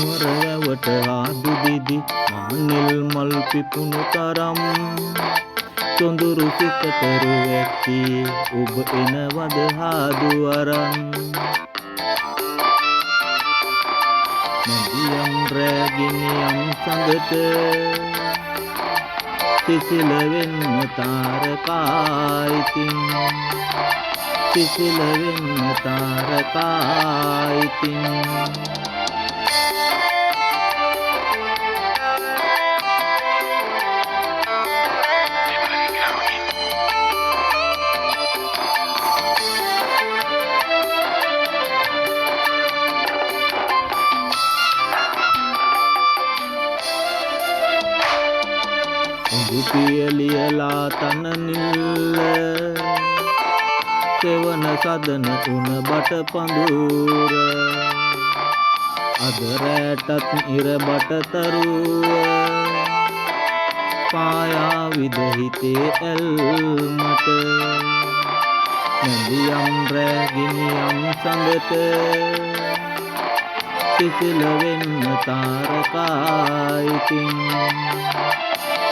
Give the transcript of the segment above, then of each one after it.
නුවර වැවට ආදු දිදි මානෙල් මල් පිපුණු තරම් සොඳුරු සිතට රුවැති ඔබ එනවද හාදු අරන් මදියම් රැගිනියම් සඳට සිසිල වෙන්න තාරකායිතින් සිසිල වෙන්න තාරකායිතින් පියලියලා තනනිල්ල සෙවන සදන උන බට පඳුර අද රැටත් ඉර බට තරුව පායා විදහිතේ ඇල්මට නැදියම් රැගිනියම් සඳට සිසිල වෙන්න තාරකායිතින්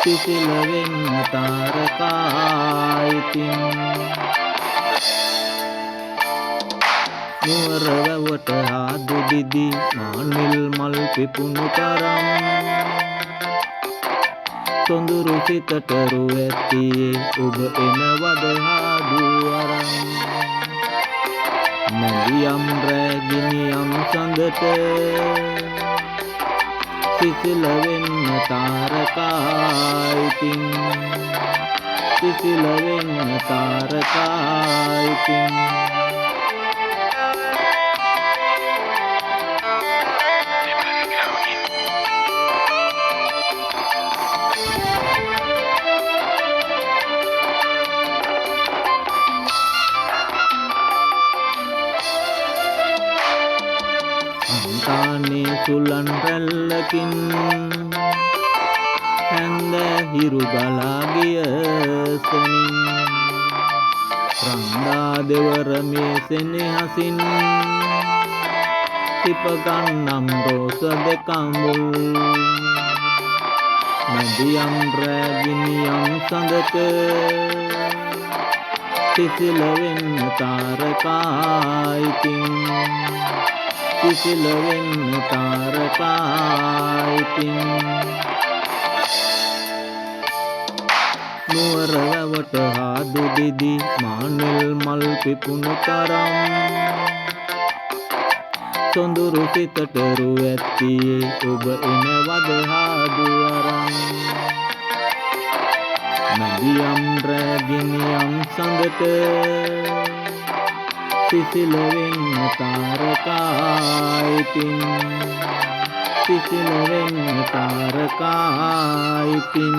සිසිල වෙන්න තාරකායිතින් නුවර වැවට ආදු දිදි මානෙල් මල් පිපුණු තරම් සොඳුරු සිතට රුවැති ඔබ එනවද හාදු අරන් මැදියම් රැගිනියම් සඳට සිසිල වෙන්න තාරකායිතින් සිසිල වෙන්න තාරකායිතින් අන්තානේ සුලන් රැල්ලකින් හැන්ද හිරු ගලා ගිය සෙනින් රන්දා දෙවර මේ සෙනෙහසින් සිප ගන්නම් රෝස දෙකමුල් මැදියම් රැගිනියම් සඳට සිසිල වෙන්න තාරකායිතින් සිසිල වෙන්න තාරකායිතින් නුවර වැවට ආදු දිදි මානෙල් මල් පිපුණු තරම් සොඳුරු සිතට රුවැති ඔබ එනවද හාදු අරන් නැදියම් රැගිනියම් සඳට සිසිල වෙන්න තාරකායිතින් සිසිල වෙන්න තාරකායිතින්